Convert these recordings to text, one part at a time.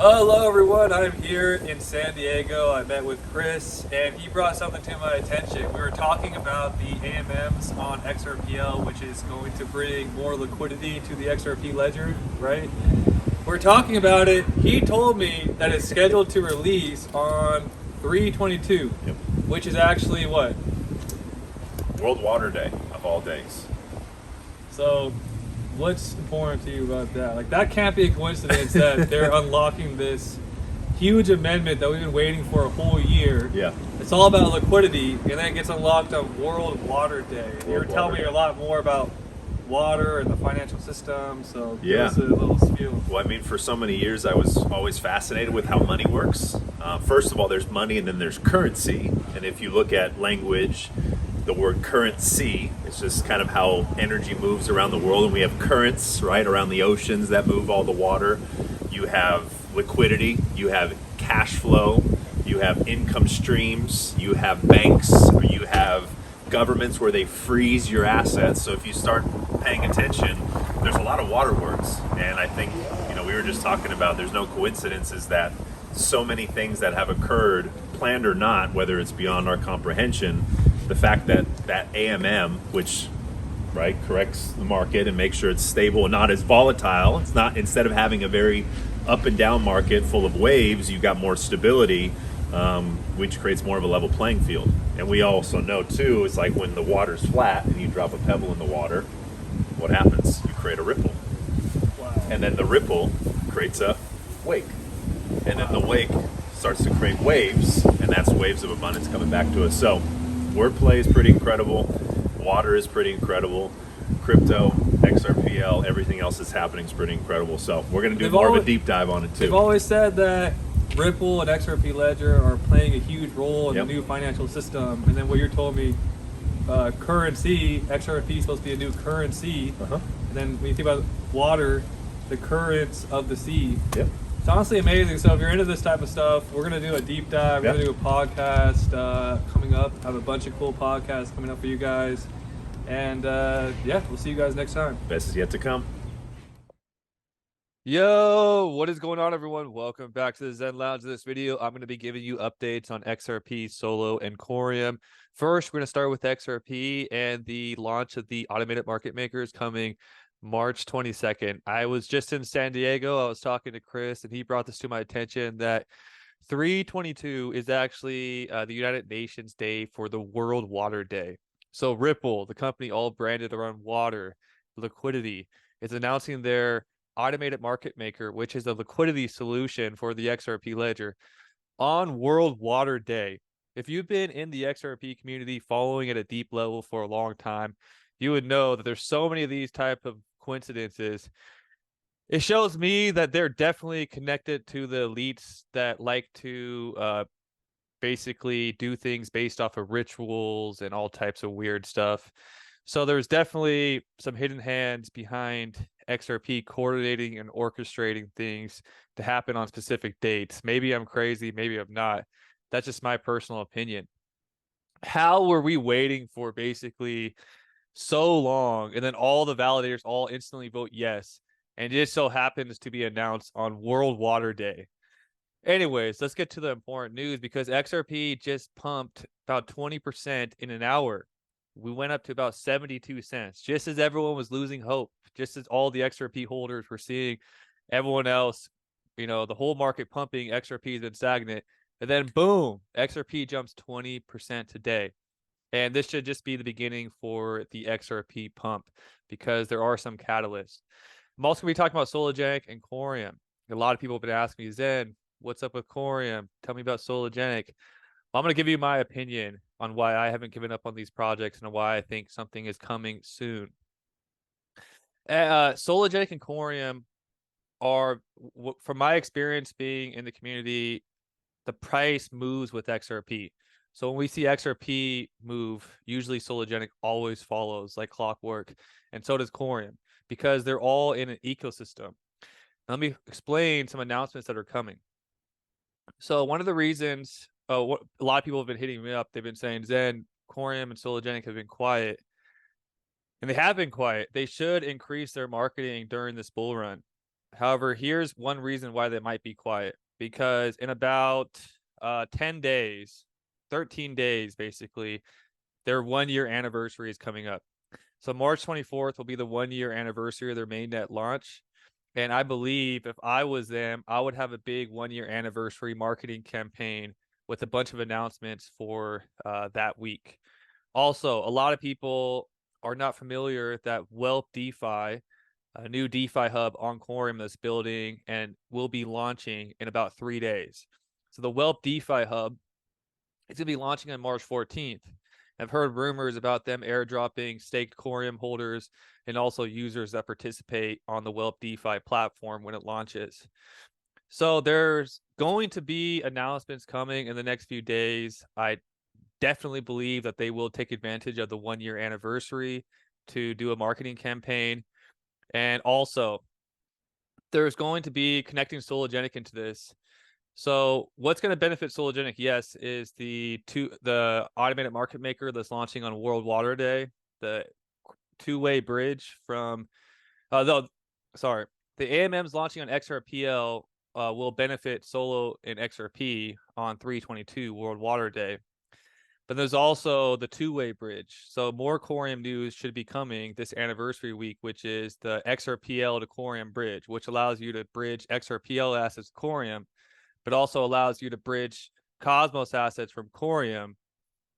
Hello everyone, I'm here in San Diego. I met with Chris and he brought something to my attention. We were talking about the AMMs on XRPL, which is going to bring more liquidity to the XRP ledger, right? We're talking about it. He told me that it's scheduled to release on 3/22, Yep. which is actually what? World Water Day of all days. So what's important to you about that? Like, that can't be a coincidence that they're unlocking this huge amendment that we've been waiting for a whole year. Yeah. It's all about liquidity, and then it gets unlocked on World Water Day. And you were telling me a lot more about water and the financial system, so give us a little spiel. Well, I mean, for so many years, I was always fascinated with how money works. First of all, there's money and then there's currency. And if you look at language, the word currency, it's just kind of how energy moves around the world. And we have currents, right, around the oceans that move all the water. You have liquidity, you have cash flow, you have income streams, you have banks, or you have governments where they freeze your assets. So if you start paying attention, there's a lot of water words. And I think, we were just talking about there's no coincidences that so many things that have occurred, planned or not, whether it's beyond our comprehension, the fact that that AMM, which corrects the market and makes sure it's stable and not as volatile. It's not, instead of having a very up and down market full of waves, you've got more stability, which creates more of a level playing field. And we also know too, it's like when the water's flat and you drop a pebble in the water, what happens? You create a ripple. Wow. And then the ripple creates a wake. And then the wake starts to create waves, and that's waves of abundance coming back to us. So wordplay is pretty incredible. Water is pretty incredible. Crypto, XRPL, everything else that's happening is pretty incredible. So we're going to do more of a deep dive on it too. They've always said that Ripple and XRP Ledger are playing a huge role in the new financial system. And then what you're telling me, currency, XRP is supposed to be a new currency. And then when you think about water, the currents of the sea. Yep. It's honestly amazing. So if you're into this type of stuff, we're going to do a deep dive. We're going to do a podcast coming up. I have a bunch of cool podcasts coming up for you guys. And we'll see you guys next time. Best is yet to come. Yo, what is going on, everyone? Welcome back to the Zen Lounge. In this video, I'm going to be giving you updates on XRP Solo and Corium. First, we're going to start with XRP and the launch of the automated market makers coming March 22nd. I was just in San Diego. I was talking to Chris, and he brought this to my attention that 3/22 is actually the United Nations Day for the World Water Day. So Ripple, the company all branded around water, liquidity, is announcing their automated market maker, which is a liquidity solution for the XRP ledger, on World Water Day. If you've been in the XRP community following at a deep level for a long time, you would know that there's so many of these type of coincidences. It shows me that they're definitely connected to the elites that like to basically do things based off of rituals and all types of weird stuff. So there's definitely some hidden hands behind XRP coordinating and orchestrating things to happen on specific dates. Maybe I'm crazy, maybe I'm not. That's just my personal opinion. How were we waiting for basically so long, and then all the validators all instantly vote yes, and it just so happens to be announced on World Water Day? Anyways, let's get to the important news, because XRP just pumped about 20% in an hour. We went up to about 72 cents, just as everyone was losing hope, just as all the XRP holders were seeing everyone else, the whole market pumping. XRP has been stagnant, and then boom, XRP jumps 20% today. And this should just be the beginning for the XRP pump, because there are some catalysts. I'm also going to be talking about Sologenic and Corium. A lot of people have been asking me, Zen, what's up with Corium? Tell me about Sologenic. Well, I'm going to give you my opinion on why I haven't given up on these projects and why I think something is coming soon. Sologenic and Corium are, from my experience being in the community, the price moves with XRP. So when we see XRP move, usually Sologenic always follows like clockwork, and so does Corium, because they're all in an ecosystem. Let me explain some announcements that are coming. So one of the reasons, what a lot of people have been hitting me up, they've been saying, Zen, Corium and Sologenic have been quiet. And they have been quiet. They should increase their marketing during this bull run. However, here's one reason why they might be quiet. Because in about 10 days, 13 days basically, their 1-year anniversary is coming up. So March 24th will be the 1-year anniversary of their mainnet launch. And I believe if I was them, I would have a big 1-year anniversary marketing campaign with a bunch of announcements for that week. Also, a lot of people are not familiar that Wealth DeFi, a new DeFi hub on Corium that's building and will be launching in about 3 days. So the Wealth DeFi hub is going to be launching on March 14th. I've heard rumors about them airdropping staked Corium holders and also users that participate on the Wealth DeFi platform when it launches. So there's going to be announcements coming in the next few days. I definitely believe that they will take advantage of the 1-year anniversary to do a marketing campaign. And also, there's going to be connecting Sologenic into this. So what's going to benefit Sologenic, yes, is the automated market maker that's launching on World Water Day, the two-way bridge from the AMMs launching on XRPL will benefit Solo and XRP on 3/22 World Water Day. But there's also the two-way bridge. So more Corium news should be coming this anniversary week, which is the XRPL to Corium bridge, which allows you to bridge XRPL assets to Corium, but also allows you to bridge Cosmos assets from Corium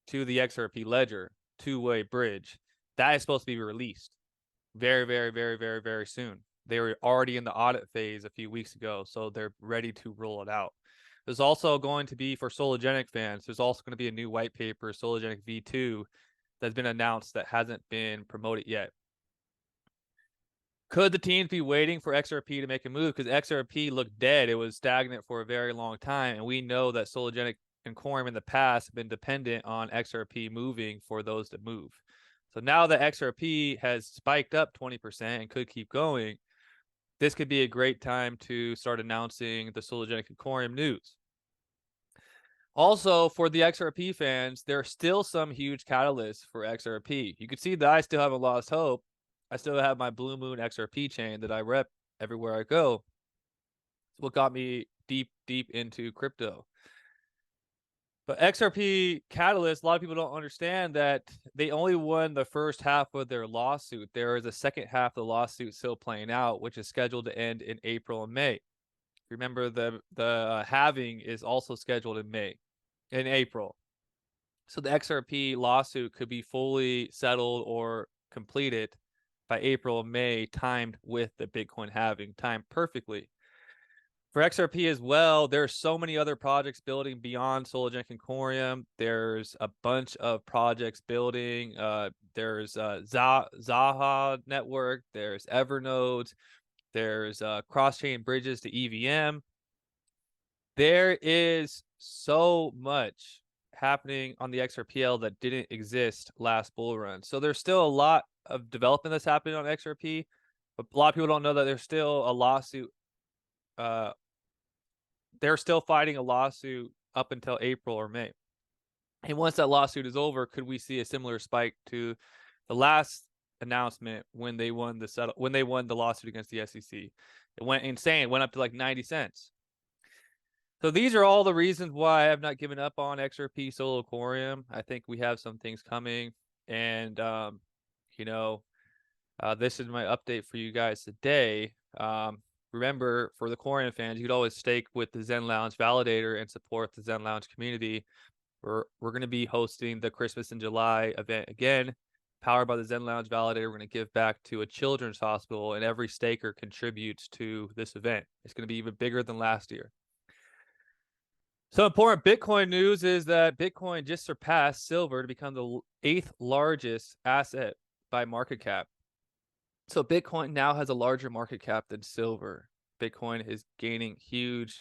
to the XRP ledger, two-way bridge. That is supposed to be released very, very, very, very, very soon. They were already in the audit phase a few weeks ago, so they're ready to roll it out. There's also going to be, for Sologenic fans, there's also going to be a new white paper, Sologenic V2, that's been announced that hasn't been promoted yet. Could the teams be waiting for XRP to make a move? Because XRP looked dead. It was stagnant for a very long time. And we know that Sologenic and Corium in the past have been dependent on XRP moving for those to move. So now that XRP has spiked up 20% and could keep going, this could be a great time to start announcing the Sologenic and Corium news. Also, for the XRP fans, there are still some huge catalysts for XRP. You can see that I still haven't lost hope. I still have my Blue Moon XRP chain that I rep everywhere I go. It's what got me deep into crypto. But XRP Catalyst, a lot of people don't understand that they only won the first half of their lawsuit. There is a second half of the lawsuit still playing out, which is scheduled to end in April and May. Remember, the halving is also scheduled in April. So the XRP lawsuit could be fully settled or completed by April or May, timed with the Bitcoin halving, timed perfectly. For XRP as well, there's so many other projects building beyond Sologenic and Corium. There's a bunch of projects building. There's Zaha network. There's Evernodes. There's cross-chain bridges to EVM. There is so much happening on the XRPL that didn't exist last bull run. So there's still a lot of development that's happening on XRP, but a lot of people don't know that there's still a lawsuit. They're still fighting a lawsuit up until April or May. And once that lawsuit is over, could we see a similar spike to the last announcement when they won the lawsuit against the SEC? It went insane. It went up to like 90 cents. So these are all the reasons why I have not given up on XRP Solo Corium. I think we have some things coming, and this is my update for you guys today. Remember, for the Corium fans, you could always stake with the Zen Lounge validator and support the Zen Lounge community. We're going to be hosting the Christmas in July event again, powered by the Zen Lounge validator. We're going to give back to a children's hospital, and every staker contributes to this event. It's going to be even bigger than last year. So important Bitcoin news is that Bitcoin just surpassed silver to become the 8th largest asset by market cap. So Bitcoin now has a larger market cap than silver. Bitcoin is gaining huge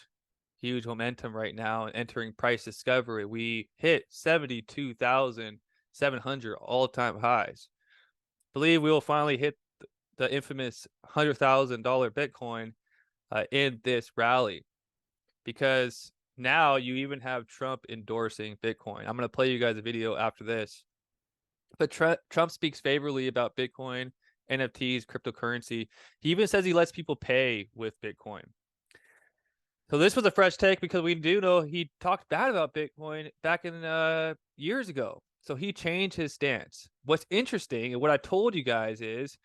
momentum right now and entering price discovery. We hit 72,700 all-time highs. Believe we will finally hit the infamous $100,000 Bitcoin in this rally, because now you even have Trump endorsing Bitcoin. I'm going to play you guys a video after this. But Trump speaks favorably about Bitcoin NFTs, cryptocurrency. He even says he lets people pay with Bitcoin. So this was a fresh take because we do know he talked bad about Bitcoin back in years ago. So he changed his stance. What's interesting and what I told you guys is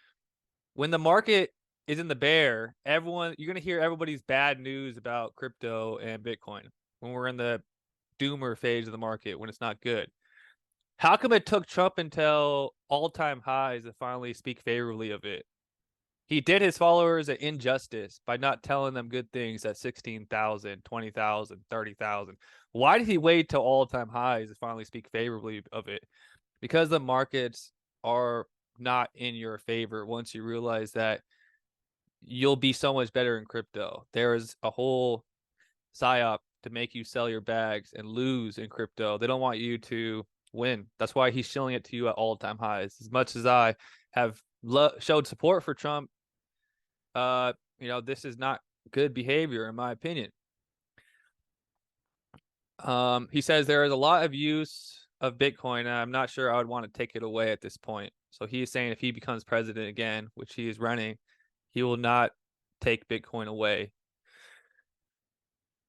when the market is in the bear, you're going to hear everybody's bad news about crypto and Bitcoin when we're in the doomer phase of the market, when it's not good. How come it took Trump until all-time highs to finally speak favorably of it? He did his followers an injustice by not telling them good things at 16,000, 20,000, 30,000. Why did he wait till all-time highs to finally speak favorably of it? Because the markets are not in your favor once you realize that you'll be so much better in crypto. There is a whole psyop to make you sell your bags and lose in crypto. They don't want you to win. That's why he's shilling it to you at all-time highs. As much as I have showed support for Trump, this is not good behavior in my opinion. He says there is a lot of use of Bitcoin, and I'm not sure I would want to take it away at this point. So he's saying if he becomes president again, which he is running, he will not take Bitcoin away.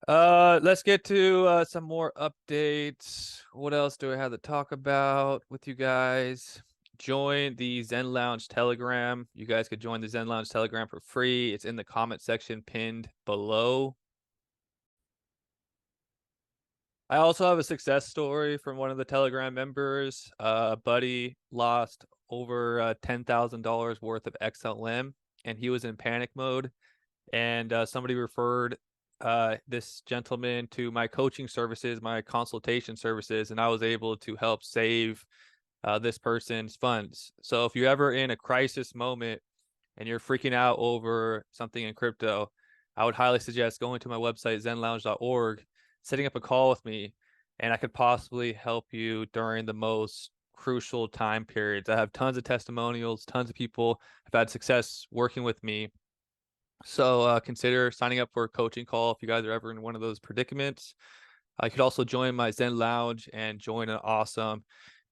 Let's get to some more updates. What else do I have to talk about with you guys? Join the Zen Lounge Telegram. You guys could join the Zen Lounge Telegram for free. It's in the comment section pinned below. I also have a success story from one of the Telegram members. A buddy lost over $10,000 worth of XLM, and he was in panic mode. And somebody referred this gentleman to my coaching services, my consultation services, and I was able to help save this person's funds. So if you're ever in a crisis moment and you're freaking out over something in crypto, I would highly suggest going to my website, zenlounge.org, setting up a call with me, and I could possibly help you during the most crucial time periods. I have tons of testimonials, tons of people have had success working with me. So consider signing up for a coaching call if you guys are ever in one of those predicaments. You could also join my Zen Lounge and join an awesome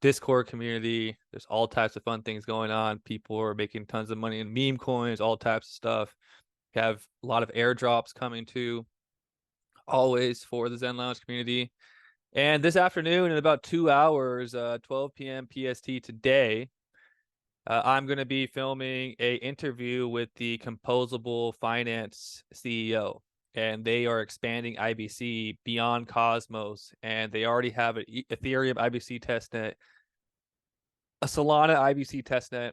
Discord community. There's all types of fun things going on. People are making tons of money in meme coins, all types of stuff. You have a lot of airdrops coming too, always for the Zen Lounge community. And this afternoon, in about 2 hours, 12 p.m. PST today, I'm going to be filming a interview with the Composable Finance CEO, and they are expanding IBC beyond Cosmos, and they already have an Ethereum IBC testnet, a Solana IBC testnet.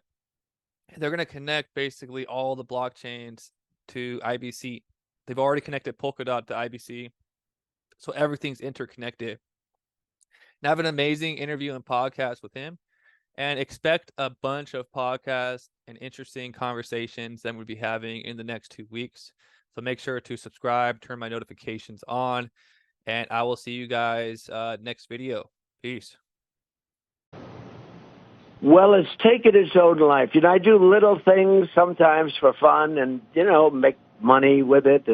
They're going to connect basically all the blockchains to IBC. They've already connected Polkadot to IBC, so everything's interconnected. And I have an amazing interview and podcast with him. And expect a bunch of podcasts and interesting conversations that we'll be having in the next 2 weeks. So make sure to subscribe, turn my notifications on, and I will see you guys next video. Peace. Well, it's taken its own life. I do little things sometimes for fun and, make money with it,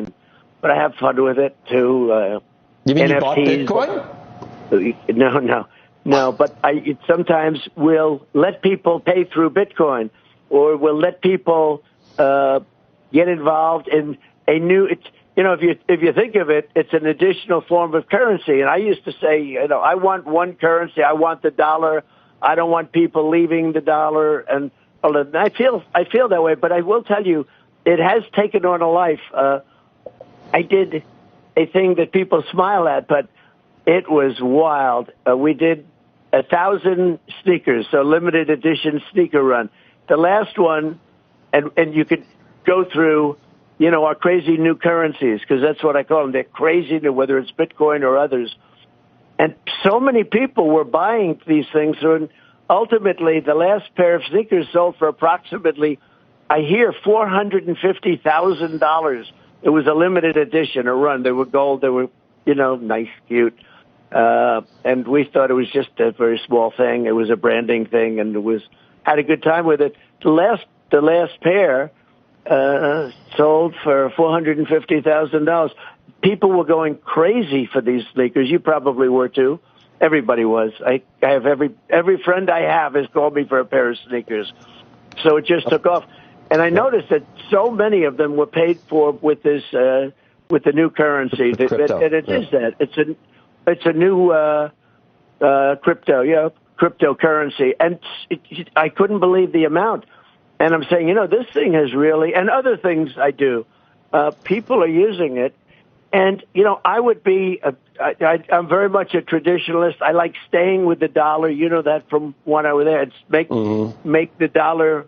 but I have fun with it too. You mean NFTs, you bought Bitcoin? No, but I sometimes will let people pay through Bitcoin, or will let people get involved in a new. If you think of it, it's an additional form of currency. And I used to say, I want one currency. I want the dollar. I don't want people leaving the dollar. And I feel that way. But I will tell you, it has taken on a life. I did a thing that people smile at, but it was wild. We did 1,000 sneakers, so limited edition sneaker run. The last one, and you could go through, our crazy new currencies, because that's what I call them. They're crazy, whether it's Bitcoin or others. And so many people were buying these things. And ultimately, the last pair of sneakers sold for approximately, I hear, $450,000. It was a limited edition, a run. They were gold. They were, nice, cute. And we thought it was just a very small thing. It was a branding thing, and had a good time with it. The last pair sold for $450,000. People were going crazy for these sneakers. You probably were too. Everybody was. I have every friend I have has called me for a pair of sneakers. So it just took off. And I noticed that so many of them were paid for with this with the new currency. With crypto. And it is that. It's a new cryptocurrency. And I couldn't believe the amount. And I'm saying, this thing has really, and other things I do, people are using it. And, I would be, I'm very much a traditionalist. I like staying with the dollar. You know that from when I was there. It's make the dollar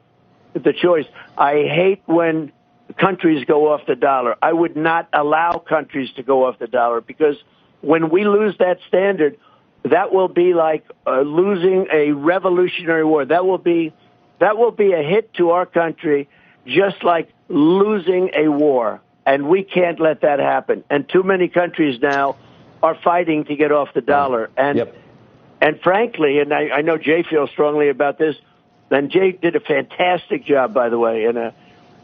the choice. I hate when countries go off the dollar. I would not allow countries to go off the dollar, because when we lose that standard, that will be like losing a revolutionary war. That will be a hit to our country, just like losing a war. And we can't let that happen. And too many countries now are fighting to get off the dollar. And and frankly, and I know Jay feels strongly about this, and Jay did a fantastic job, by the way,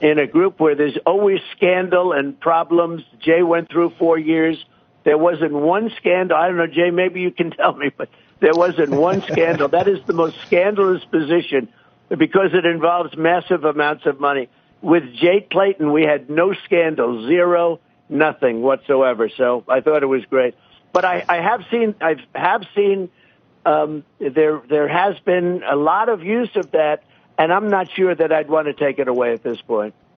in a group where there's always scandal and problems. Jay went through 4 years. There wasn't one scandal. I don't know, Jay, maybe you can tell me, but there wasn't one scandal. That is the most scandalous position, because it involves massive amounts of money. With Jay Clayton, we had no scandal, zero, nothing whatsoever. So I thought it was great. But I have seen there has been a lot of use of that, and I'm not sure that I'd want to take it away at this point.